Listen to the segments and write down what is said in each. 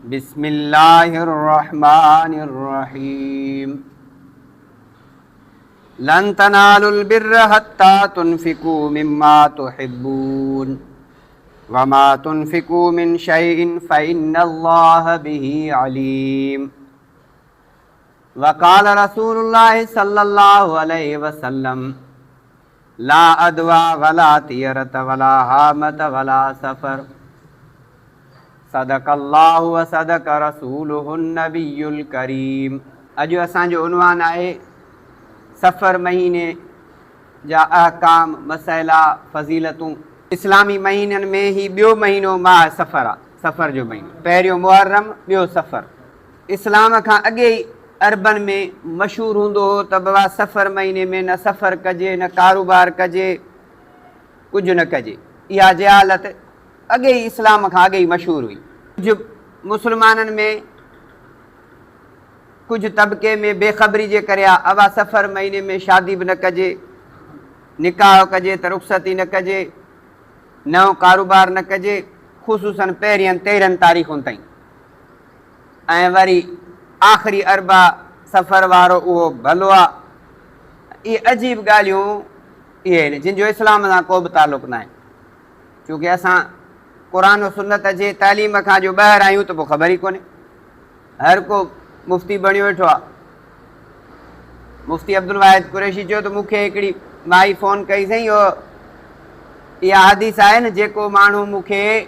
बिस्मिल्लाहिर्रहमानिर्रहीम। लन तनालुल बिर्र हत्ता तुनफिकू मिम्मा तुहिब्बून वमा तुनफिकू मिन शैइन फइन्नल्लाह बिही अलीम। वक़ाल रसूलुल्लाह सल्लल्लाहु अलैहि वसल्लम ला अदवा वला तियरत वला हामत वला सफ़र सदक़ल्लाहु व सदक़ रसूलुहुन नबियुल करीम। अॼु असांजो उन्वान आहे सफ़र महीने जा अहकाम, मसइला, फ़ज़ीलतूं। इस्लामी महीननि में ही ॿियो महीनो माह सफ़र आहे, सफ़र जो महीनो। पहिरियों मुहर्रम, ॿियो सफ़र। इस्लाम खां अॻे ई अरबनि में मशहूरु हूंदो हो त बाबा सफ़र महीने में न सफ़र कजे, न कारोबार कजे, कुझु न कजे। इहा जहालत अॻे ई इस्लाम खां अॻे ई मशहूरु हुई। कुझु मुस्लमाननि में, कुझु तबिके में बेख़बरी जे करे आहे अबा सफ़र महीने में शादी बि न कजे, निकाह कजे त रुख़्सती न कजे, नओं कारोबार न कजे, ख़ुसूसन पहिरियनि 13 तारीख़ुनि ताईं। ऐं वरी आख़िरी अरबा सफ़र वारो उहो भलो आहे। इहे अजीब ॻाल्हियूं इहे आहिनि जिन जो इस्लाम सां को बि तालुक़ु न आहे। छोकी असां क़ुरान और सुन्नत जे तालीम खां जो ॿाहिरि आहियूं त पोइ ख़बर ई कोन्हे। हर को मुफ़्ती बणियो वेठो आहे। मुफ़्ती अब्दुल वाहिद कुरैशी चयो त मूंखे हिकिड़ी माई फ़ोन कई सई, इहा हदीस आहे न, जेको माण्हू मूंखे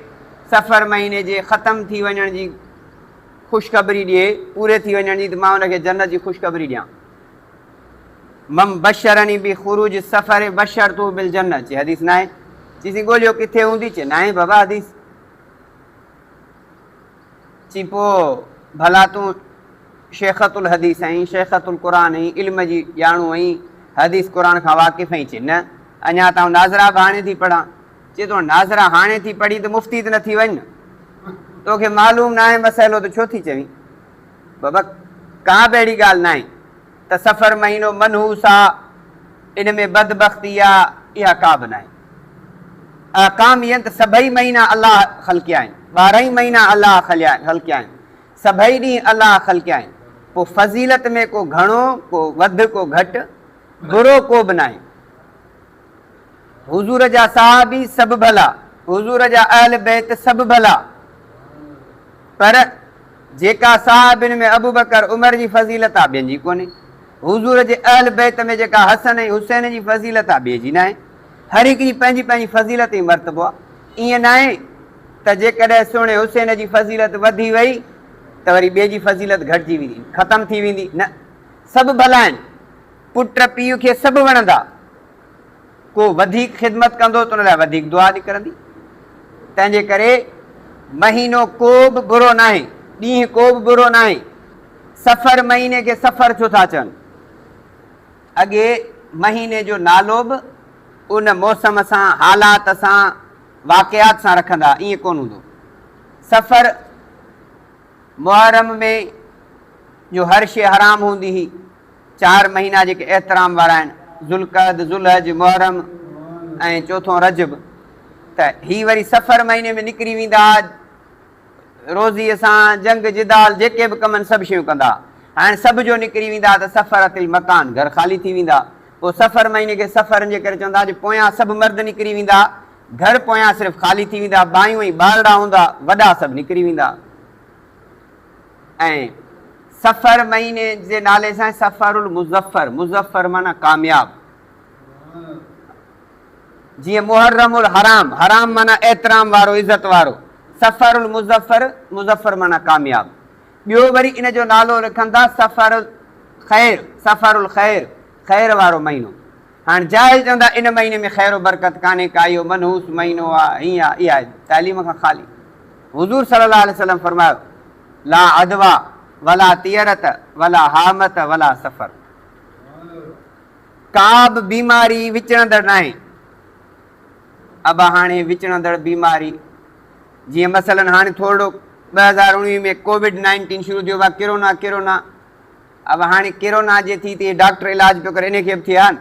सफ़र महीने जे ख़तमु थी वञण जी ख़ुशख़बरी ॾिए, पूरे थी वञण जी, त मां हुनखे जन्नत जी ख़ुशख़बरी ॾियां। मम बशरनी बि ख़ुरूज सफ़र बशर तू बिल जन्नत। चए हदीस न आहे। चईसीं ॻोल्हियो किथे हूंदी? चए न आहे बाबा हदीस। चई पोइ भला तूं शेखतुल हदीस आहीं, शेखतुल क़ुरान आहीं, इल्म जी ॼाणू आहीं, हदीस क़ुरान खां वाक़िफ़ आहीं? चए न, अञा त नाज़रा बि हाणे थी पढ़ां। चए तो नाज़रा हाणे थी पढ़ी त मुफ़्ती त न थी वञ? तोखे मालूम न आहे मसइलो त छो थी चवीं? बाबा का बि अहिड़ी ॻाल्हि न आहे त सफ़र महीनो मनहूस आहे, इन में बदबख़्ती आहे, इहा का बि न आहे। अहकाम इहे त सभई महीना अलाह ख़लकिया आहिनि, 12 ई महीना अलाह ख़लकिया आहिनि, सभई ॾींहं अलाह ख़लकिया आहिनि। पोइ फ़ज़ीलत में को घणो, को वधि, को घटि, बुरो को बि न आहे। हुज़ूर जा सहाबी सभु भला, हुज़ूर जा अहल बैत सभु भला, पर जेका साहिबिन में अबू बकर उमर जी फ़ज़ीलत आहे ॿियनि जी कोन्हे। हुज़ूर जे अहल बैत में जेका हसन ऐं हुसैन जी फ़ज़ीलत आहे ॿिए जी न आहे। हर हिक जी पंहिंजी पंहिंजी फ़ज़ीलत ई मर्तबो आहे। ईअं न आहे त जेकॾहिं सुहिणे हुसैन जी फ़ज़ीलत वधी वई त वरी ॿिए जी फ़ज़ीलत घटिजी वेंदी, ख़तमु थी वेंदी। न, सभु भला आहिनि। पुट पीउ खे सभु वणंदा। को वधीक ख़िदमत कंदो त उन लाइ वधीक दुआ निकिरंदी। तंहिंजे करे महीनो को बि बुरो न आहे, ॾींहुं को बि बुरो न आहे। सफ़र महीने खे सफ़र छो था चवनि? अॻे महीने जो नालो बि उन मौसम सां, हालात सां, वाक़ियात सां रखंदा, ईअं कोन हूंदो। सफ़र मुहर्रम में जो हर शइ हराम हूंदी हुई। 4 महीना जेके एहतराम वारा आहिनि, ज़ुल्क़द, ज़ुलहज, मुहर्रम ऐं चोथों रजब, त ही वरी सफ़र महीने में निकिरी वेंदा, रोज़ीअ सां, जंग जिदाल, जेके बि कमनि सभु शयूं कंदा। हाणे सभु जो निकिरी वेंदा त सफ़रतिल मकान, घर ख़ाली थी वेंदा। पोइ सफ़र महीने खे सफ़रनि जे करे चवंदा जो पोयां सभु मर्द निकिरी वेंदा, घर पोयां सिर्फ़ु ख़ाली थी वेंदा, बायूं ऐं ॿारड़ा हूंदा, वॾा सभु निकिरी वेंदा। ऐं सफ़र महीने जे नाले सां सफ़रुल मुज़फ़र, मुज़फ़र माना कामयाब। जीअं मुहर्रमुल हराम, हराम माना एहतराम वारो, इज़त वारो। सफ़रुल मुज़फ़र, मुज़फ़र माना कामयाब। ॿियो वरी इन जो नालो लिखनि था सफ़रुल ख़ैर, सफ़रुल ख़ैर, ख़ैर वारो महीनो। हाणे जाहिल चवंदा इन महीने में ख़ैर बरकत कान्हे का, इहो मनहूस महीनो आहे, हीअं आहे। इहा तालीम खां ख़ाली। हुज़ूर सल्लल्लाहु अलैहि वसल्लम फरमायो ला अदवा वला तियरत वला हामत वला सफ़र। का बि बीमारी विचणंदड़ न आहे। अब हाणे विचणंदड़ बीमारी जीअं मसलन हाणे थोरो 2019 में कोविड-19 शुरू थियो आहे, किरोना। अब हाणे किरोना जे थी ते डॉक्टर इलाज पियो करे, इनखे बि थिया आहिनि।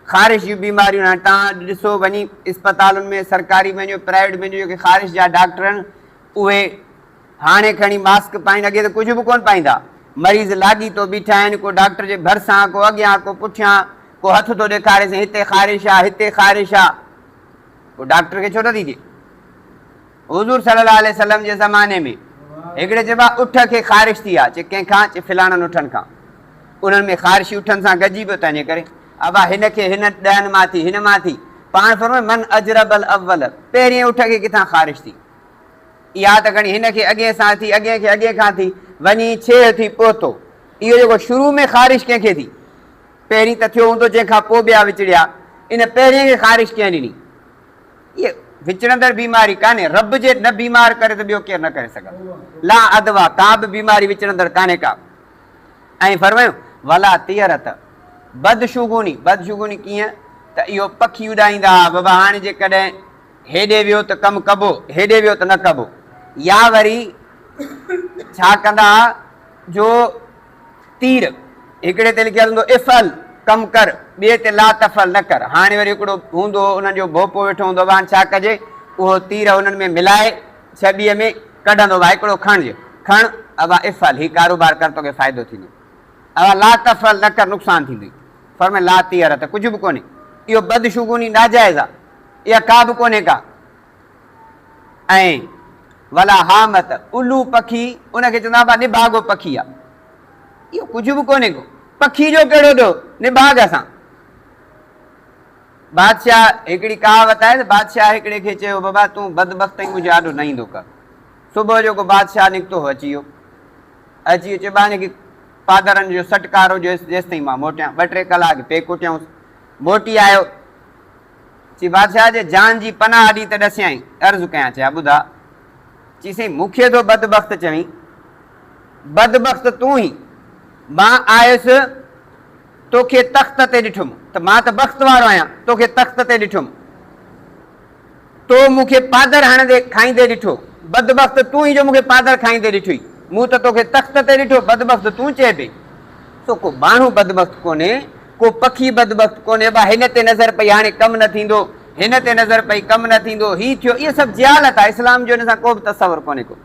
ख़ारिश जूं बीमारियूं हाणे तव्हां ॾिसो वञी इस्पतालुनि में, सरकारी वञो, प्राइवेट वञो, जेके ख़ारिश जा डॉक्टर आहिनि उहे हाणे खणी मास्क पाइनि, अॻे त कुझु बि कोन पाईंदा। मरीज़ लाॻी तो बीठा आहिनि, को डॉक्टर जे भरिसां, को अॻियां, को पुठियां, को हथ थो ॾेखारेसि हिते ख़ारिश आहे, हिते ख़ारिश आहे, पोइ डॉक्टर खे छो नथी थिए? हुज़ूर सल्लल्लाहु अलैहि वसल्लम जे ज़माने में हिकिड़े चइबा उठ खे ख़ारिश थी आहे, चए कंहिंखां? चए फिलाणनि उठनि खां। उन्हनि में ख़ारिशी उठनि सां गॾिजी पियो, तंहिंजे करे अबा हिन खे हिन ॾहनि मां थी, हिन मां थी। पाण फरमाए मन अजरबल अव्वल, पहिरीं उठ खे किथां ख़ारिश थी? इहा त खणी हिन खे अॻे सां थी, अॻे खे अॻे खां थी, वञी छेड़ थी पहुतो। इहो जेको शुरू में ख़ारिश कंहिंखे थी? पहिरीं त थियो हूंदो, जंहिंखां पोइ ॿिया विचड़िया। इन पहिरीं खे ख़ारिश कंहिं ॾिनी? इहे विचड़ंदड़ बीमारी कान्हे, रब जे न बीमार करे त ॿियो केरु न करे सघंदो। ला अदवा, का बि बीमारी विचड़ंदड़ कान्हे का। ऐं फरमायूं वला तियरत, बदशुगुनी। बदशुगुनी कीअं? त इहो पखी उॾाईंदा बाबा, हाणे जेकॾहिं हेॾे वियो त कमु कबो, हेॾे वियो त न कबो। या वरी छा कंदा जो तीर हिकिड़े ते लिखियलु हूंदो इफ़ल कमु कर, ॿिए ते ला तफ़ल न कर। हाणे वरी हिकिड़ो हूंदो उन्हनि जो भोपो वेठो हूंदो, हाणे छा कजे? उहो तीर हुननि में मिलाए छॿीअ में कढंदो, भाई हिकिड़ो खणिजे, खण अबा इफ़ल, हीउ कारोबार कर, तोखे फ़ाइदो थींदो। अबा ला तफ़ल न कर, नुक़सानु थींदो। फरमाए ला तीर त कुझु बि कोन्हे, इहो बदशुगुनी नाजाइज़ आहे, इहा का बि कोन्हे का। ऐं वला हामत, उल्लू पखी, उनखे चवंदा बा निभागो पखी आहे, इहो कुझु बि कोन्हे को। पखी जो कहिड़ो ॾियो निभाग सां? बादशाह हिकिड़ी कहावत आहे, बादशाह हिकिड़े खे चयो बाबा तूं बदबख़्त ताईं मुंहिंजो आॾो न ईंदो कर। सुबुह जो को बादशाह निकितो अची वियो, चइबा हिनखे पादरनि जो सटकारो जेसि ताईं मां मोटियां, 2-3 कलाक पे कुटियऊंसि। मोटी आयो, चई बादशाह जे जान जी पनाह ॾी त ॾसियाई, अर्ज़ु कयां, चया ॿुधा। चई साईं मूंखे थो बदबख़्त चवीं? बदबख़्त तूं ई, मां आयुसि तोखे तख़्त ते ॾिठुमि, त मां त बख़्त वारो आहियां, तोखे तख़्त ते ॾिठुमि। तो मूंखे पादर हणंदे खाईंदे ॾिठो, बदबख़्त तूं ई जो मूंखे पादर खाईंदे ॾिठुई, मूं त तोखे तख़्त ते ॾिठो, बदबख़्त तूं चए पई। सो को माण्हू बदबख़्त कोन्हे, को पखी बदबख़्त कोन्हे। बा हिन ते नज़र पई हाणे कमु न थींदो, हिन ते नज़र पई कमु न थींदो, हीउ थियो, इहे सभु जियालत आहे। इस्लाम जो हिन सां को बि तसवुरु कोन्हे को,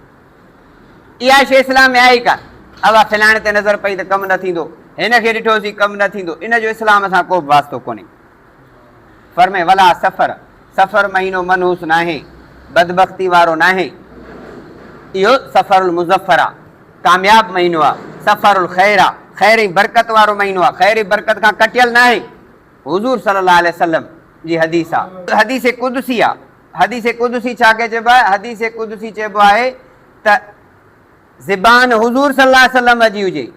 इहा शइ इस्लाम में आहे ई कान। अबा फिलाणे ते नज़र पई त कमु न थींदो, हिन खे ॾिठोसीं कमु न थींदो, इन जो इस्लाम सां को बि वास्तो कोन्हे। फरमाए वला सफ़र, सफ़र महीनो मनहूस न आहे, बदबख़्ती वारो न आहे, इहो सफ़रुल मुज़फ़र आहे, कामयाब महीनो आहे। सफ़रुल ख़ैर आहे, ख़ैर ई बरकत वारो महीनो आहे, ख़ैर ई बरकत खां कटियल न आहे। हुज़ूर सल्लल्लाहु अलैहि वसल्लम जी हदीस आहे, हदीस कुदसी आहे। हदीस कुदसी छा खे चइबो आहे? हदीस कुदसी चइबो आहे त ज़बान हुज़ूर सल्लल्लाहु अलैहि वसल्लम जी हुजे,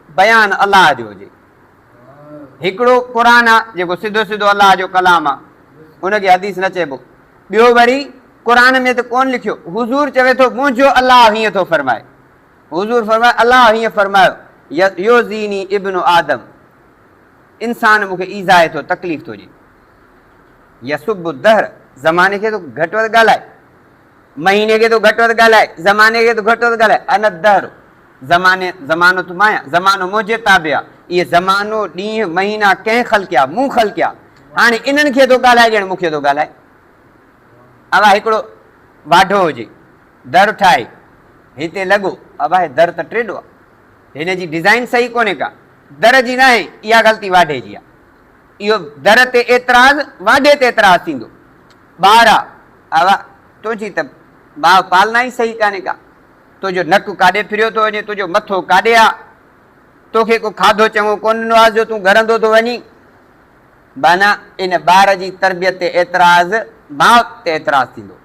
बयान अलाह जो हुजे। हिकिड़ो क़ुर आहे जेको सिधो सिधो अलाह जो कलाम आहे, उनखे हदीस न चइबो। ॿियो वरी क़ुर में त कोन लिखियो, हुज़ूर चवे थो मुंहिंजो अलाह हीअं थो फरमाए। हुज़ूर फरमाए अलाह हीअं फरमायो योज़ीनी इब्नु आदम, इंसान मूंखे ईज़ाए थो, तकलीफ़ थो ॾिए। यसुब दहर, ज़माने खे तो घटि वधि ॻाल्हाए, महीने खे तो घटि वधि ॻाल्हाए, ज़माने खे तो घटि वधि ॻाल्हाए। अन दहर, ज़मानो तूं माया, ज़मानो मुंहिंजे ताबे आहे। इहे ज़मानो, ॾींहं, महीना कंहिं ख़ल्क़िया, मूं ख़ल्क़िया। हाणे इन्हनि खे थो ॻाल्हाए ॼण मूंखे थो ॻाल्हाए। अबा हिकिड़ो वाढो हुजे, दर ठाहे हिते लॻो, अबा हे दर त टेढो आहे, हिन जी डिज़ाइन सही कोन्हे का, दर जी न आहे, इहा ग़लती वाढे जी आहे। इहो दर ते एतिराज़, वाढे ते एतिराज़ थींदो। ॿार आहे, अबा तुंहिंजी त भाउ पालना ई सही कान्हे का, तुंहिंजो नकु काॾे फिरियो थो वञे, तुंहिंजो मथो काॾे आहे, तोखे को खाधो चङो कोन ॾिनो आहे जो तूं घरंदो थो वञी। माना इन ॿार जी तरबियत ते एतिराज़, माउ ते एतिराज़ थींदो।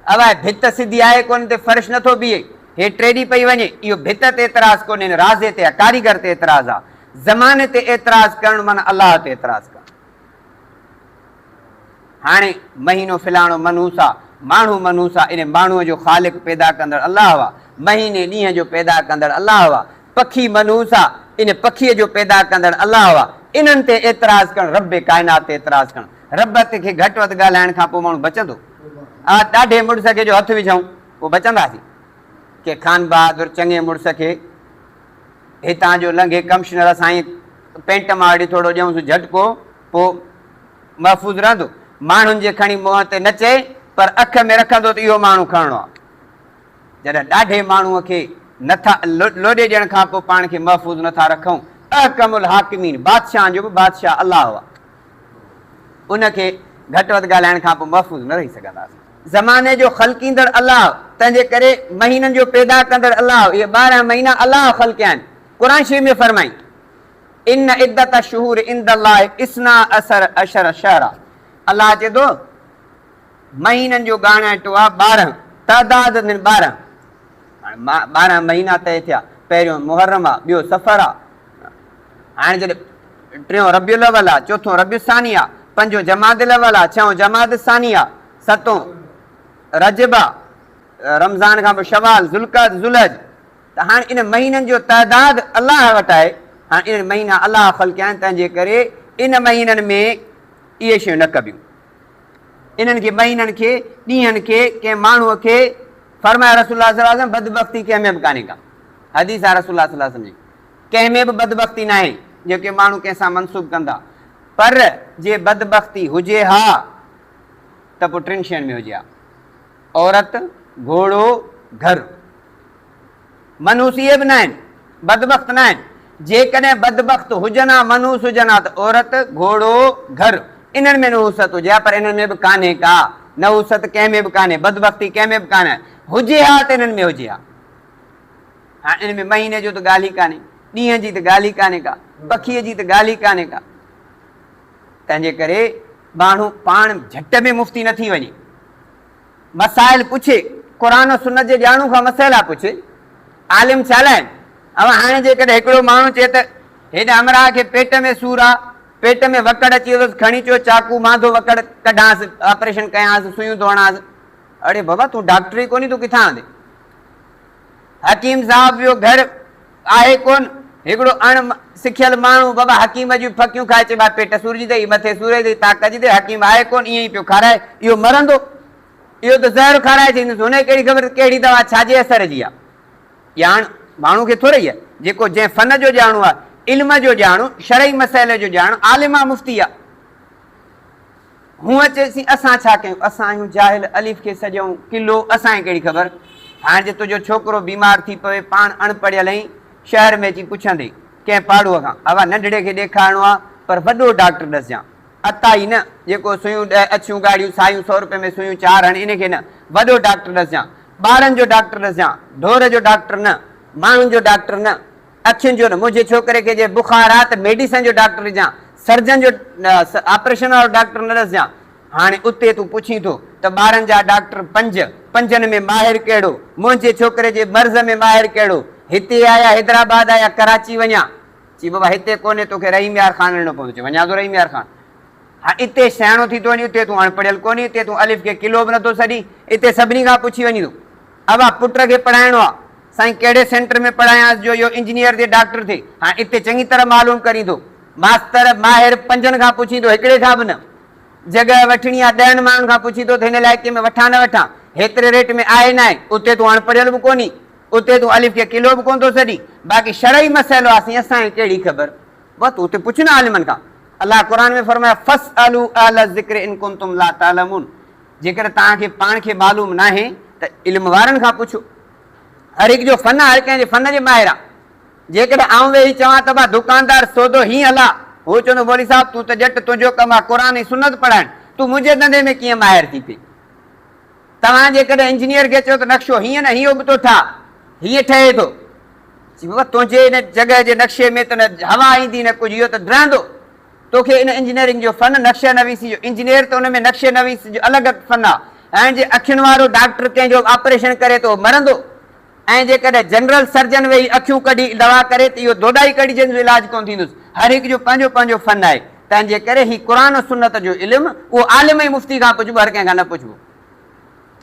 अवाए भित सिधी आहे कोन, ते फ़र्श नथो बीहे, हे टेढ़ी पई वञे, इहो भित ते एतिराज़ कोन्हे, राज़े ते आहे, कारीगर ते एतिराज़ आहे। ज़माने ते एतिराज़ करणु माना अलाह ते एतिराज़ करणु। हाणे महीनो फिलाणो मनहूस आहे, माण्हू मनहूस आहे, इन माण्हूअ जो ख़ालिक पैदा कंदड़ अलाह हुआ, महीने ॾींहं जो पैदा कंदड़ अलाह हुआ। पखी मनहूस आहे, इन पखीअ जो पैदा कंदड़ अलाह हुआ। इन्हनि ते एतिराज़ करणु, रब काइनात ते एतिराज़ करणु। रब ते खे घटि वधि ॻाल्हाइण खां पोइ माण्हू बचंदो? ॾाढे मुड़ुस खे जो हथु विझूं पोइ बचंदासीं? के ख़ान बहादुर चङे मुड़ुस खे हितां जो लंघे कमिश्नर साईं पेंट मां वठी थोरो ॾियूंसि झटको, पोइ महफ़ूज़ रहंदो। माण्हुनि जे खणी मुंहं ते न चए, पर अख में रखंदो त इहो माण्हू खणणो आहे। जॾहिं ॾाढे माण्हूअ खे नथा लोॾे ॾियण खां पोइ पाण खे महफ़ूज़ नथा रखूं, अहकमुल हाकिमीन बादशाह जो बि बादशाह अलाह हुआ, उनखे घटि वधि ॻाल्हाइण खां पोइ महफ़ूज़ न रही सघंदासीं। ज़माने जो ख़लकींदड़ अलाह, तंहिंजे करे महीननि जो पैदा कंदड़ अलाह, इहे 12 महीना अलाह ख़लकिया आहिनि। क़ुर शरीफ़ में फरमाई इन इद्दत शुहूर इंदल्लाह इस्ना अशर शहरा, अलाह चए थो महीननि जो ॻाणाइटो आहे 12, तइदाद 12। 12 महीना तय थिया, पहिरियों मुहर्रम आहे, ॿियो सफ़र आहे, हाणे जॾहिं टियों रबियुल अव्वल आहे, चोथों रबियुल सानी आहे, पंजों जमादिल अव्वल आहे, छहों जमाद सानी आहे, सतों रजब आहे, रमज़ान खां पोइ शवाल ज़ुल्क़द ज़ुलज। त हाणे इन महीननि जो तइदाद अलाह वटि आहे। हाणे इन महीना अलाह ख़लकिया आहिनि, तंहिंजे करे इन महीननि में इहे शयूं न कबियूं। इन्हनि खे महीननि खे ॾींहंनि खे कंहिं माण्हूअ खे फरमाया रसूलुल्लाह सल्लल्लाहु अलैहि वसल्लम बदबख्ती कंहिं में बि कान्हे का, हदीस आहे रसूलुल्लाह सल्लल्लाहु अलैहि वसल्लम जी, कंहिं में बि बदबख्ती न आहे जेके माण्हू कंहिंसां मनसूब कंदा। पर जे बदबख्ती हुजे हा त पोइ 3 शयुनि में हुजे हा, औरत, घोड़ो, घर। मनूस इहे बि न आहिनि, बदबख्त न आहिनि। जेकॾहिं बदबख्त हुजनि हा, मनूस हुजनि हा, त औरत, घोड़ो, घर, इन्हनि में नहूसत हुजे हा। पर इन्हनि में बि कान्हे का नहूसत, कंहिं में बि कान्हे, बदबख्ती कंहिं में बि कान्हे। हुजे हा त इन्हनि में हुजे हा। हाणे इन में महीने जो त ॻाल्हि ई कान्हे, ॾींहं जी त ॻाल्हि ई कान्हे का, पखीअ जी त ॻाल्हि ई कान्हे का। तंहिंजे करे माण्हू पाण झटि में मुफ़्ती न थी वञे, मसाइल पुछे, क़ुर सुन्नत जे ॼाणू खां मसइला पुछे, आलिम छा लाइ। हाणे जेकॾहिं हिकिड़ो माण्हू चए त हेॾे अमरा खे पेट में सूरु आहे, पेट में वकड़ अची वियोसि, खणी अचो चाकू मांधो वकड़ कढांसि, ऑपरेशन कयांसि, सुयूं धोड़ांसि। अड़े बाबा तूं डॉक्टर ई कोन्हे, तूं किथां आंदे? हकीम साहिब जो घर आहे कोन, हिकिड़ो अण सिखियल माण्हू बाबा हकीम जूं फकियूं खाए चइबा पेट सूर जी अथई, मथे सूर जी ताक़त जी अथई, हकीम आहे कोन, ईअं ई पियो खाराए, इहो मरंदो, इहो त ज़हर खाराए थींदुसि, हुनखे कहिड़ी ख़बर कहिड़ी दवा छाजे असर जी आहे। ॼाण माण्हू खे थोरी आहे, जेको जंहिं फन जो ॼाणू आहे, इल्म जो ॼाणू, शरई मसइले जो ॼाणू, आलिम आहे, मुफ़्ती आहे। हूअं चएसीं असां छा कयूं, असां आहियूं जाहिल, अलिफ खे सॼूं किलो, असांखे कहिड़ी ख़बर। हाणे जे तुंहिंजो छोकिरो बीमार थी पवे, पाण अणपढ़ियल आहीं, शहर में अची पुछंदे कंहिं पाड़ूअ खां, अवा नंढड़े खे ॾेखारिणो आहे पर वॾो डॉक्टर ॾसजांइ, अताई न जेको सुयूं अछियूं ॻाढ़ियूं सायूं 100 रुपए में सुयूं 4 हणे, इनखे न, वॾो डॉक्टर ॾसजांइ, ॿारनि जो डॉक्टर ॾसजांइ, ढोर जो डॉक्टर न, माण्हुनि जो डॉक्टर न, अखियुनि जो न। मुंहिंजे छोकिरे खे जे बुखार आहे त मेडिसन जो डॉक्टर ॾिजांइ, सर्जन जो ऑपरेशन वारो डॉक्टर न ॾसजांइ। हाणे उते तूं पुछी थो त ॿारनि जा डॉक्टर 5, 5 में माहिर कहिड़ो, मुंहिंजे छोकिरे जे मर्ज़ में माहिर कहिड़ो, हिते आया हैदराबाद आया कराची वञा, चई बाबा हिते कोन्हे, तोखे रहीम यार ख़ान हलणो पवंदो, चई वञा थो रहीम यार ख़ान। हा हिते सियाणो थी थो वञे, उते तूं अणपढ़ियल कोन्हे, हिते तूं अलिफ खे किलो बि नथो सॾी, हिते सभिनी खां पुछी वञी थो। अवा पुट खे पढ़ाइणो आहे, साईं कहिड़े सेंटर में पढ़ायांसि जो इहो इंजीनियर जे डॉक्टर थिए, हाणे हिते चङी तरह मालूम करींदो, मास्तर माहिर 5 खां पुछींदो, हिकिड़े खां बि न। जॻह वठणी आहे 10 माण्हुनि खां पुछी थो त हिन इलाइक़े में वठां न वठां, हेतिरे रेट में आहे न आहे, उते तूं अणपढ़ियल बि कोन्ही, उते तूं अलिफ खे किलो बि कोन थो सॾी, बाक़ी शरई मसइलो आहे साईं असांखे कहिड़ी ख़बर, बसि तूं उते पुछ न आलिमनि खां। अलाह क़ुर में फरमाया फस्अलू अहल ज़िक्र इन कुंतुम ला तालमून, जेकर तव्हांखे पाण खे मालूम न आहे त इल्म वारनि खां पुछो। हर हिकु जो फन आहे, हर कंहिंजे फन जे ॿाहिरि आहे। जेकॾहिं आउं वेही चवां त भाउ दुकानदार सौदो हीअं हला, हू चवंदो मौली साहिब तूं त ॼट तुंहिंजो कमु आहे क़ुर जी सुन्नत पढ़ाइण, तूं मुंहिंजे धंधे में कीअं माहिर थी पई। तव्हां जेकॾहिं इंजीनियर खे चओ त नक्शो हीअं न हीअं बि थो ठा, हीअं ठहे थो, बाबा तुंहिंजे हिन जॻह जे नक्शे में त न हवा ईंदी न कुझु, इहो त डरंदो। तोखे इन इंजीनियरिंग जो फन, नक्शा नवीसी जो, इंजीनियर त हुन में नक्शे नवीसी जो अलॻि फन आहे। ऐं जे अखियुनि वारो डॉक्टर कंहिंजो ऑपरेशन करे थो मरंदो, ऐं जेकॾहिं जनरल सर्जन वेही अखियूं कढी दवा करे त इहो दोडाई कढी जंहिंजो इलाजु कोन थींदुसि। हर हिकु जो पंहिंजो पंहिंजो फन आहे, तंहिंजे करे ही क़ुर सुन्नत जो इल्मु उहो आलिम ई मुफ़्ती खां पुछिबो, हर कंहिंखां न पुछिबो।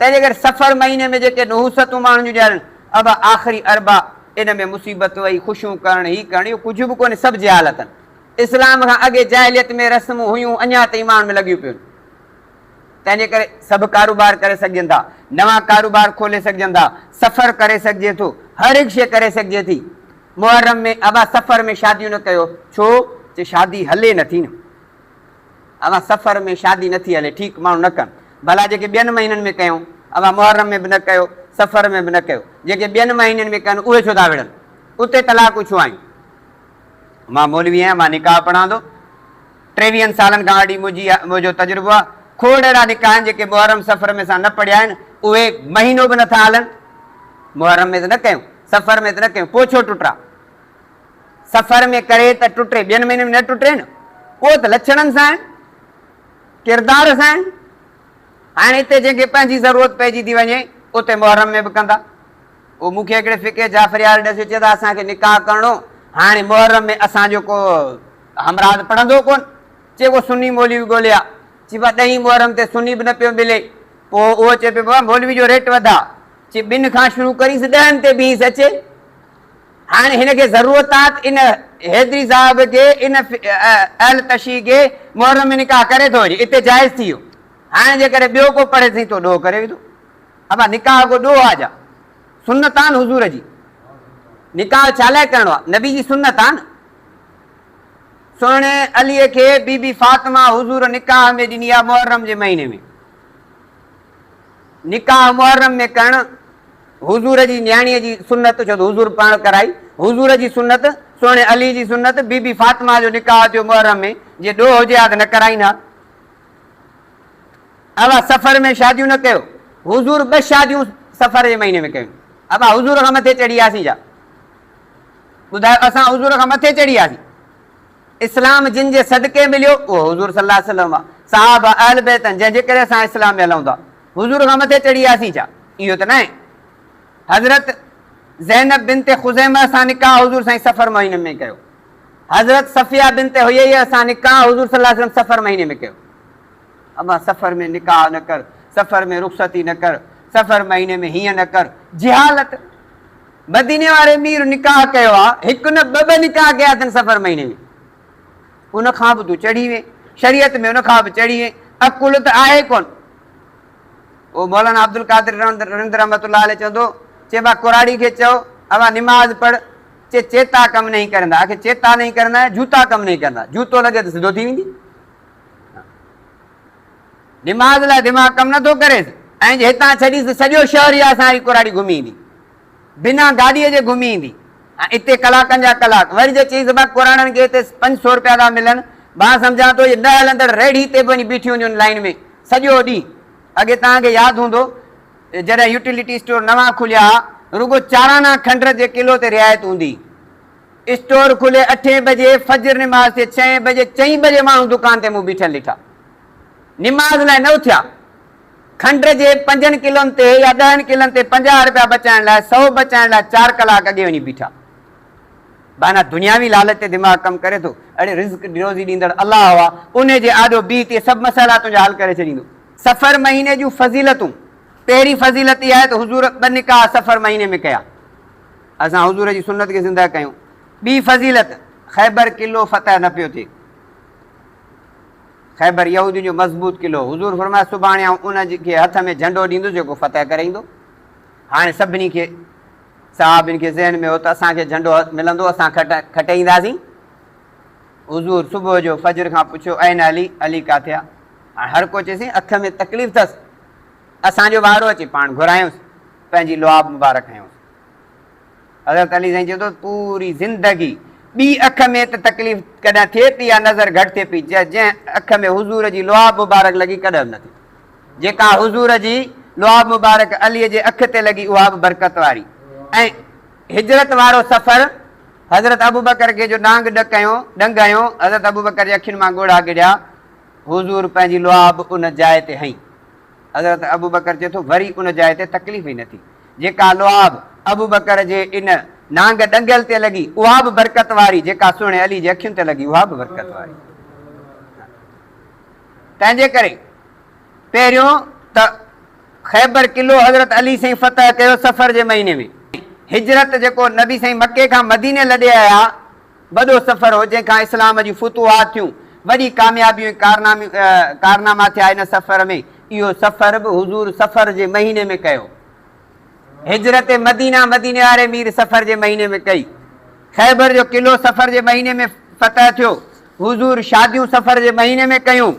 तंहिंजे करे सफ़र महीने में जेके नहूसतूं माण्हुनि जूं ॼाणनि, अब आख़िरी अरबा इन में मुसीबत वई, ख़ुशियूं करणु, हीअ करणु, इहो कुझु बि कोन्हे, सभु जहालत आहिनि। इस्लाम खां अॻे जाहिलियत में रस्मूं हुयूं, अञा ताईं ईमान में लॻियूं पियूं। तंहिंजे करे सभु कारोबार करे सघजनि था, नवां कारोबार खोले सघजनि था, सफ़र करे सघिजे थो, हर हिकु शइ करे सघिजे थी। मुहर्रम में अबा सफ़र में शादियूं न कयो, छो जे शादी हले नथी न, अबा सफ़र में शादी नथी हले, ठीकु माण्हू न कनि, भला जेके ॿियनि महीननि में कयूं, अबा मुहर्रम में बि न कयो, सफ़र में बि न कयो। जेके ॿियनि महीननि में कनि उहे छो था विढ़नि, उते तलाक़ूं छो आहियूं? मां मौलवी आहियां, मां निकाह पढ़ां थो, 23 सालनि खां वठी मुंहिंजो तजुर्बो आहे। खोड़ अहिड़ा निकाह आहिनि जेके मुहर्रम सफ़र में असां न पढ़िया आहिनि, उहे महीनो बि नथा हलनि। मुहर्रम में त न कयूं, सफ़र में त न कयूं, पोइ छो टुटरा? सफ़र में करे त टुटे, ॿियनि महीननि में न टुटे न, उहो त लक्षणनि सां आहिनि, किरदार सां आहिनि। हाणे हिते जंहिंखे पंहिंजी ज़रूरत पइजी थी वञे उते मुहर्रम में बि कंदा। उहो मूंखे हिकिड़े फ़िके जाफ़रियार ॾसे, चए था असांखे निकाह करिणो, हाणे मुहर्रम में असांजो को हमराद पढ़ंदो कोन, चए को सुन्नी मौलवी ॻोल्हिया, चई बा 10 मुहर्रम ते सुन्नी बि न पियो मिले। पोइ उहो चए पियो बाबा मौलवी जो रेट वधा, चई 2 खां शुरू करीसि 10 ते बीस अचे। हाणे हिनखे ज़रूरत आहे त इन हैदरी साहिब खे, इन अहल तशी खे मुहर्रम में निकाह करे थो वञे, हिते जाइज़ थी वियो। हाणे जेकॾहिं ॿियो को पढ़े थी तो ॾोह करे विधो। अबा निकाह को ॾोह आहे छा? सुन्नत आहे न हुज़ूर जी। निकाह छा लाइ करिणो आहे? नबी जी सुन्नत आहे न। सुहिणे अलीअ खे बीबी फातिमा हुज़ूर निकाह में ॾिनी आहे मुहर्रम जे महीने में। निकाह मुहर्रम में करणु हुज़ूर जी न्याणीअ जी सुन्नत, छो त हुज़ूर पाण कराई, हुज़ूर जी सुन्नत, सुहिणे अली जी सुन्नत। बीबी फातिमा जो निकाह थियो मुहर्रम में, जे ॾोह हुजे हा त न कराईंदा। अबा सफ़र में शादियूं न कयो, हुज़ूर 2 शादियूं सफ़र जे महीने में कयूं। अबा हुज़ूर खां मथे चढ़ी वियासीं छा? ॿुधायो, असां हुज़ूर खां मथे चढ़ी वियासीं? इस्लाम जिन जे सदके मिलियो उहो हुज़ूर सल्लल्लाहु अलैहि वसल्लम आहे, साहब अहल बैत आहिनि, जंहिंजे करे असां इस्लाम में हलूं था। हुज़ूर खां मथे चढ़ी वियासीं छा? इहो त न आहे। हज़रत ज़ैनब बिनते ख़ुज़ैमा सां निकाह हुज़ूर साईं सफ़र महीने में कयो। हज़रत सफ़िया बिनते हुयैया सां निकाह हुज़ूर सल्लल्लाहु अलैहि वसल्लम सफ़र महीने में कयो। अबा सफ़र में निकाह न कर, सफ़र में रुख़सती न कर, सफ़र महीने में हीअं न कर, जिहालत। मदीने वारे मीर निकाह कयो आहे, हिकु न 2 निकाह कया अथनि सफ़र महीने में। उन खां बि तूं चढ़ी वे शरीयत में, उन खां बि चढ़ी वे, अकुल त आहे कोन। उहो मौलाना अब्दुल कादिर रिंद रहमतुल्लाह अलैह चवंदो, चए बा कुराड़ी खे चओ अबा निमाज़ पढ़, चे चेता कमु नहीं करंदा। आखिर चेता नहीं करना है, जूता कमु नहीं करना, जूतो लॻे त सिधो थी वेंदी। निमाज़ लाइ दिमाग़ कमु नथो करेसि, ऐं जे हितां छॾीसि सॼो शहर या असांजी कुराड़ी घुमी ईंदी, बिना गाॾीअ जे घुमी ईंदी। ऐं हिते कलाकनि जा कलाक, वरी जे चईसि बा कुराड़नि खे हिते 500 रुपया था मिलनि, मां सम्झां थो इहे न हलंदड़ रेड़ी ते वञी बीठी हूंदियूं लाइन में सॼो ॾींहुं। अॻे तव्हांखे यादि हूंदो जॾहिं यूटिलिटी स्टोर नवां खुलिया, रुगो चाराना खंड जे किलो ते रिआयत हूंदी। स्टोर खुले 8 बजे, फजर निमाज़ ते 6 बजे, 4 बजे माण्हू दुकान ते मूं बीठल ॾिठा, निमाज़ लाइ न उथिया। खंड जे 5 किलोनि ते या 10 किलोनि ते 50 रुपया बचाइण लाइ, 100 बचाइण लाइ 4 कलाक अॻे वञी बीठा। बाना दुनियावी लालच ते दिमाग़ कमु करे थो। अड़े रिज़्क रोज़ी ॾींदड़ अलाह हुआ, उन जे आॾो बीह ते सभु मसाइला तुंहिंजा हल करे छॾींदो। सफ़र महीने जूं फज़ीलतूं, पहिरीं फज़ीलत इहा आहे त हुज़ूर 2 निकाह सफ़र महीने में कया, असां हुज़ूर जी सुन्नत खे ज़िंदा कयूं। ॿी फज़ीलत, ख़ैबर किलो फतह न पियो थिए। ख़ैबर यहूदियुनि जो मज़बूत किलो, हुज़ूर फरमाया सुभाणे आउं उन खे हथ में झंडो ॾींदुसि जेको फतह करे ईंदो। हाणे सभिनी खे साहबिन खे ज़हन में हो त असांखे झंडो मिलंदो, असां खटे ईंदासीं। हुज़ूर सुबुह जो फजर खां पुछियो ऐं अली, अली किथे आहे? हाणे हर को चएसि अख में तकलीफ़ अथसि, असांजो वारो अचे पाण घुरायूंसि, पंहिंजी लुआब मुबारक हयूंसि। हज़रत अली साईं चए थो पूरी ज़िंदगी ॿी अख में त तकलीफ़ कॾहिं थिए थी या नज़र घटि थिए पई, जंहिं अख में हुज़ूर जी लुआब मुबारक लॻी कॾहिं बि न थी। जेका हुज़ूर जी लुआब मुबारक अलीअ जे अख ते लॻी उहा बि बरकत वारी। ऐं हिजरत वारो सफ़र, हज़रत अबू बकर खे जो डांग डंग हयो, हज़रत अबू बकर जे अखियुनि मां ॻोढ़ा गिड़िया, हुज़ूर पंहिंजी लुआब उन जाइ ते हई। हज़रत अबू बकर चए थो वरी उन जाइ ते तकलीफ़ ई न थी। जेका लुआब अबू बकर जे इन नांग डंगल ते लॻी उहा बि बरकत वारी, जेका सुहिणे अली जे अखियुनि ते लॻी उहा बि बरकत वारी। तंहिंजे करे पहिरियों त ख़ैबर किलो हज़रत अली साईं फतह कयो सफ़र जे महीने में। हिजरत जेको नबी साईं मके खां मदीने लॾे आया, वॾो सफ़र हो, जंहिंखां इस्लाम जी फुतूहात थियूं, वॾी कामयाबियूं कारनामा थिया इन सफ़र में। इहो सफ़र बि हुज़ूर सफ़र जे महीने में कयो। हिजरत मदीना मदीने वारे मीर सफ़र जे महीने में कई। ख़ैबर जो किलो सफ़र जे महीने में फतह थियो। हुज़ूर शादियूं सफ़र जे महीने में कयूं।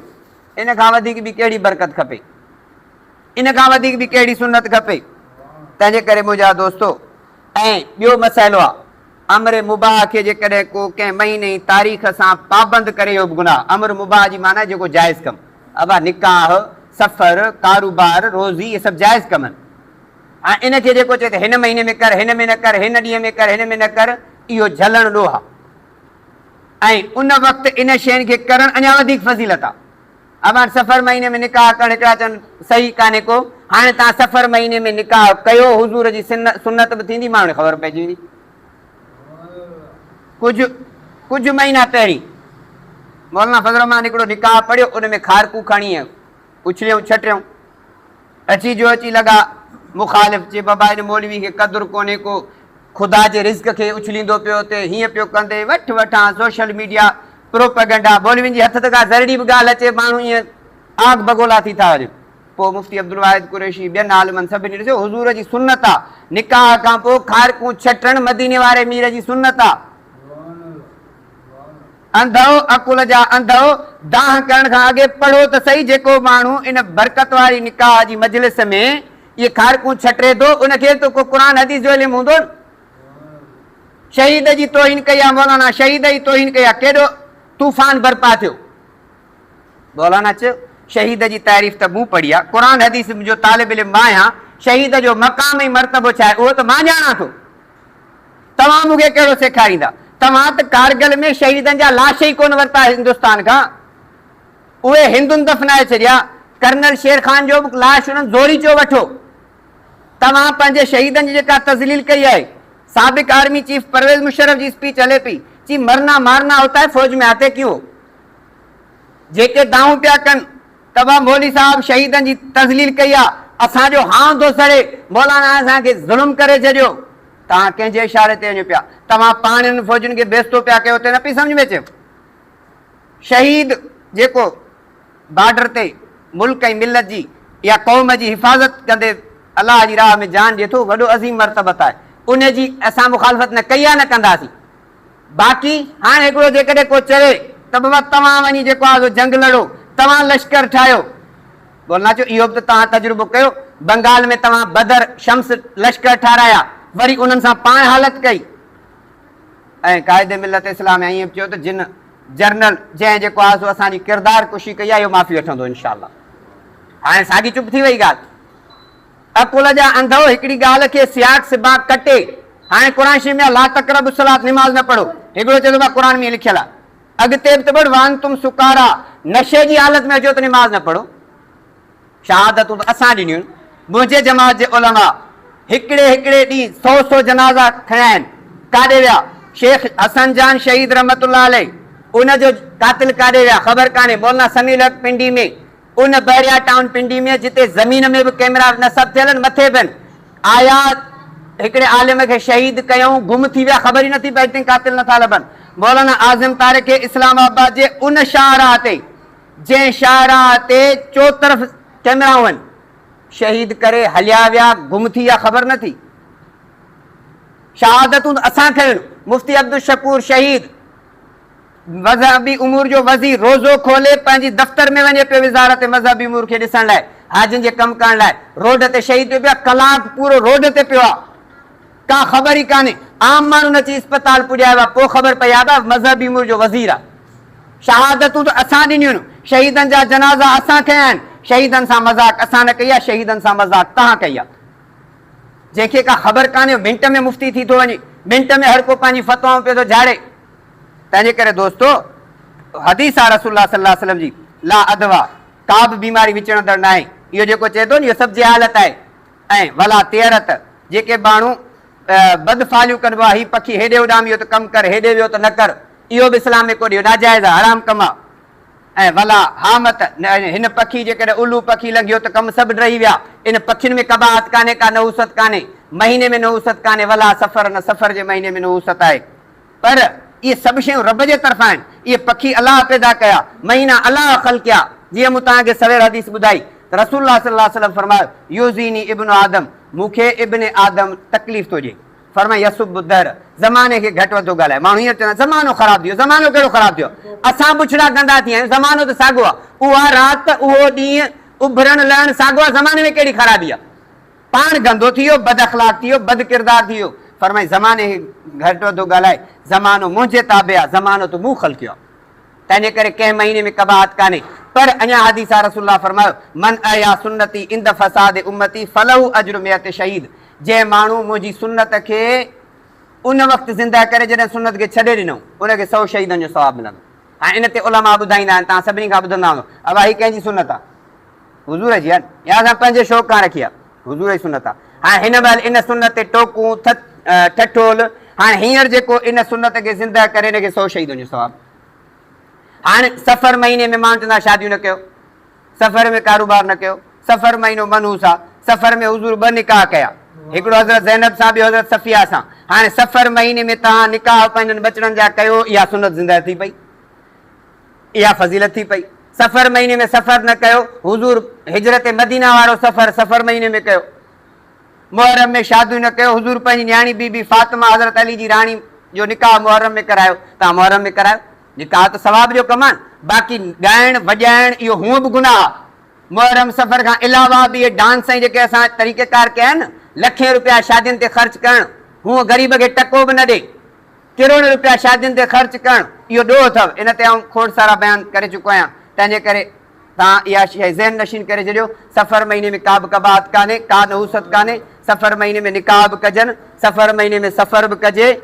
इन खां वधीक बि कहिड़ी बरकत खपे, इन खां वधीक बि कहिड़ी सुन्नत खपे। तंहिंजे करे मुंहिंजा दोस्तो ऐं ॿियो मसइलो आहे अमर मुबाह खे जेकॾहिं को कंहिं महीने जी तारीख़ सां पाबंद करे इहो बि गुनाह। अमर मुबाह जी माना जेको जाइज़ कमु अबा निकाह सफ़र कारोबार रोज़ी इहे सभु जाइज़ कम आहिनि। ऐं इनखे जेको चए त हिन महीने में कर हिन में न कर हिन ॾींहं में कर हिन में न कर इहो झलण ॾोह आहे ऐं उन वक़्तु इन शयुनि खे करणु अञा वधीक फज़ीलत आहे। अबार सफ़र महीने में निकाह करणु हिकिड़ा चवनि सही कान्हे को हाणे तव्हां सफ़र महीने में निकाह कयो हुज़ूर जी सुन्नत बि थींदी माण्हू खे ख़बर पइजी वेंदी। कुझु महीना पहिरीं मौलाना फज़ल रहमान हिकिड़ो निकाह पढ़ियो उन में खारकू खणी उछलियूं छटियूं अची जो अची लॻा मुखालिफ़ चए बाबा हिन मौलवी खे क़दुरु कोन्हे को ख़ुदा जे रिज़्क़ खे उछलींदो पियो हुते हीअं पियो कंदे वठि वठां सोशल मीडिया प्रोपेगेंडा मौलवियुनि जी हथ त का ज़रड़ी बि ॻाल्हि अचे माण्हू ईअं आग बगोला थी था वञनि। पोइ मुफ़्ती अब्दुल वाहिद कुरैशी ॿियनि आलिमनि सभिनी ॾिसो हुज़ूर जी सुन्नत आहे निकाह खां पोइ खारकूं छटणु मदीने वारे मीर जी सुन्नत आहे। अंधो अकुल जा अंधो दाह करण खां अॻे पढ़ो त सही जेको माण्हू इन बरकत वारी निकाह जी मजलिस में इहे खारकूं छटे थो उनखे त को क़ुर हदीस जो इल्मु हूंदो। शहीद जी तोहीन कई आहे मौलाना शहीद जी तोहीन कई आहे केॾो तूफ़ान बर्पा थियो। मौलाना चयो शहीद जी तारीफ़ त मूं पढ़ी आहे क़ुर हदीस जो तालिब इल्म मां आहियां शहीद जो मक़ाम ऐं मर्तबो छा आहे उहो त मां ॼाणा थो तव्हां मूंखे कहिड़ो सेखारींदा। तव्हां त कारगिल में शहीदनि जा लाश ई कोन वरिता हिंदुस्तान खां उहे हिंदुनि दफ़नाए छॾिया। कर्नल शेर खान जो बि लाश उन्हनि ज़ोरी चयो वठो। तव्हां पंहिंजे शहीदनि जी जेका तज़लील कई आहे साबिक़ आर्मी चीफ परवेज़ मुशर्रफ जी स्पीच हले पई जी मरना मारना होता है फौज में आते क्यों। जेके दाऊं पिया कनि तव्हां मौली साहब शहीदनि जी तज़लील कई आहे असांजो हां थो सड़े मौलाना असांखे ज़ुल्म करे छॾियो। तव्हां कंहिंजे इशारे ते वञो पिया तव्हां पाण हिन फ़ौजुनि खे बेस्तो पिया कयो त न पई सम्झ में अचे। शहीद जेको बॉर्डर ते मुल्क ऐं मिलत जी या क़ौम जी हिफ़ाज़त कंदे अलाह जी राह में जान ॾिए थो वॾो अज़ीम मर्तबत आहे उन जी असां मुखालफ़त न कई आहे न कंदासीं। बाक़ी हाणे हिकिड़ो जेकॾहिं को चवे त बाबा तव्हां वञी जेको आहे जंग लड़ो तव्हां लश्कर ठाहियो बोलना चयो इहो बि त तव्हां तजुर्बो कयो। बंगाल में तव्हां बदर शम्स लश्कर ठाराया वरी उन्हनि सां पाण हालत कई ऐं क़ाइदे मिलत इस्लाम ईअं चयो त जिन जनरल जंहिं जेको आहे सो असांजी किरदार कुशी कई आहे इहो माफ़ी वठंदो इनशाअल्लाह। हाणे साॻी चुप थी वई ॻाल्हि। अकुल जा अंधो हिकिड़ी ॻाल्हि खे सियाक सिबाक कटे हाणे क़ुर शरीफ़ में ला तक़रबु सलात निमाज़ न पढ़ो हिकिड़ो चए थो क़ुर में लिखियल आहे अॻिते बि त पढ़ वान तुम सुकारा नशे जी हालत में अचो त निमाज़ न पढ़ो। शहादतूं त असां ॾिनियूं मुंहिंजे जमात जे उलमा हिकिड़े हिकिड़े ॾींहुं 100 जनाज़ा खणिया आहिनि। काॾे विया शेख हसन जान शहीद रहमतुल्लाह अलैह उनजो कातिल काॾे विया ख़बर कान्हे। मौलाना समीर हक पिंडी में उन बहरिया टाउन पिंडी में जिते ज़मीन में बि कैमरा नसब थियल आहिनि मथे बि आया हिकिड़े आलिम खे शहीद कयूं गुम थी विया ख़बर ई नथी पए हिते कातिल नथा लभनि। मौलाना आज़म तारिक इस्लामाबाद जे उन शाहराह ते जंहिं शाहराह ते चोतरफ़ कैमराऊं आहिनि शहीद करे हलिया विया गुम थी विया ख़बर न थी। शहादतूं असां खयूं। मुफ्ती अब्दुल शकूर शहीद मज़हबी उमूर जो वज़ीर रोज़ो खोले पंहिंजी दफ़्तर में वञे पियो वज़ारत मज़हबी उमूर खे ॾिसण लाइ हाजियुनि जे कमु करण लाइ रोड ते शहीद थियो पिया कलाक पूरो रोड ते पियो आहे का ख़बर ई कान्हे। आम माण्हू न अची अस्पताल पुॼायो आहे पोइ ख़बर पई आहे मज़हबी उमूर जो वज़ीर आहे। शहादतूं त असां ॾिनियूं आहिनि शहीदनि जा जनाज़ा असां खया आहिनि शहीदनि सां मज़ाक असां न कई आहे शहीदनि सां मज़ाक तव्हां कई आहे। जंहिंखे का ख़बर कान्हे मिंट में मुफ़्ती थी थो वञे मिंट में हर को पंहिंजी फतवाऊं पियो थो झाड़े। तंहिंजे करे दोस्तो हदीस आहे रसूलुल्लाह सल्लल्लाहु अलैहि वसल्लम जी ला अदवा का बि बीमारी विचणंदड़ न आहे। इहो जेको चए थो न इहो सभु जी हालत आहे। ऐं वला तेरत जेके माण्हू बदफ़ालियूं कनिबो आहे हीउ पखी हेॾे उॾाम इहो त कमु कर हेॾे वियो त न कर इहो बि इस्लाम में कोन्हे नाजाइज़ आहे हराम कमु आहे। ऐं वला हामत हिन पखी जेकॾहिं उल्लू पखी लंघियो त कमु सभु रही विया। इन पखियुनि में कबाहत कान्हे का नहूसत कान्हे महीने में नहूसत कान्हे वला सफ़र न सफ़र जे महीने में नहूसत आहे। पर इहे सभु शयूं रब जे तरफ़ां आहिनि। इहे पखी अलाह पैदा कया महीना अलाह ख़ल्क़ कया। जीअं मूं तव्हांखे सवेर हदीस ॿुधाई रसूलुल्लाह सल्लल्लाहु अलैहि वसल्लम फरमायो यूज़ीनी इब्न आदम मूंखे इब्न आदम तकलीफ़ थो ॾिए फरमाए यसुब दर ज़माने खे घटि वधि थो ॻाल्हाए। माण्हू हीअं चवंदा ज़मानो ख़राबु थियो ज़मानो कहिड़ो ख़राबु थियो असां पुछड़ा कंदा थी आहियूं ज़मानो त साॻियो आहे उहा राति उहो ॾींहुं उभरण लहण साॻियो आहे ज़माने में कहिड़ी ख़राबी आहे। पान गंदो थी वियो, बद अखलाक थी वियो, बद किरदार थी वियो। फरमाई ज़माने घटि वधो ॻाल्हाए, ज़मानो मुंहिंजे ताबे आहे, ज़मानो तो मूं ख़लक़ियो आहे। तंहिंजे करे कंहिं महीने में कबाहत कान्हे। पर अञा हदीस आहे, रसूलुल्लाह फरमायो मन आया सुन्नती इंद फसाद उम्मती फलहु अज्रु मियत शहीद। जंहिं माण्हू मुंहिंजी सुन्नत खे उन वक़्तु ज़िंदा करे जॾहिं सुन्नत खे छॾे ॾिनो, उनखे 100 शहीदनि जो सवाबु मिलंदो। हाणे इन ते उलमा ॿुधाईंदा आहिनि, तव्हां सभिनी खां ॿुधंदा हूंदो, अबा ही कंहिंजी सुन्नत आहे? हुज़ूर जी आहे, या असां पंहिंजे शौक़ खां रखी आहे, हुज़ूर जी सुन्नत आहे। हाणे हिन महिल इन सुन्नत ते टोकूं ठठोल, हाणे हींअर जेको इन सुन्नत खे ज़िंदा करे हिनखे 100 शहीदनि जो सवाबु। हाणे सफ़र महीने में माण्हू चवंदा शादियूं न कयो, सफ़र में कारोबार न कयो, सफ़र महीनो मनहूस आहे। सफ़र में हुज़ूर 2 निकाह कया, हिकिड़ो हज़रत ज़ैनब सां, ॿियो हज़रत सफ़िया सां। हाणे सफ़र महीने में तव्हां निकाह पंहिंजनि बचड़नि जा कयो, इहा सुन्नत ज़िंदा थी पई, इहा फज़ीलत थी पई। सफ़र महीने में सफ़र न कयो, हुज़ूर हिजरत मदीना वारो सफ़र महीने में कयो। मुहर्रम में शादियूं न कयो, हुज़ूर पंहिंजी न्याणी बीबी फातिमा हज़रत अली जी राणी जो निकाह मुहर्रम में करायो, तव्हां मुहर्रम में करायो। निकाह त सवाब जो कमु आहे, बाक़ी ॻाइण वॼाइण इहो हूअं बि गुनाह आहे। मुहर्रम सफ़र खां अलावा बि इहे डांस ऐं जेके असां तरीक़ेकार कया आहिनि, लखें रुपया शादियुनि ते ख़र्च करणु, हूअं ग़रीब खे टको बि न ॾे, करोड़ रुपया शादियुनि ते ख़र्च करणु, इहो ॾोह अथव। इन ते आउं खोड़ सारा बयान करे चुको आहियां। तंहिंजे करे तव्हां इहा शइ ज़हन नशीन करे छॾियो, सफ़र महीने में का बि कबाहत कान्हे, का नहूसत कान्हे। सफ़र महीने में निकाह बि कजनि, सफ़र महीने में सफ़र बि कजे।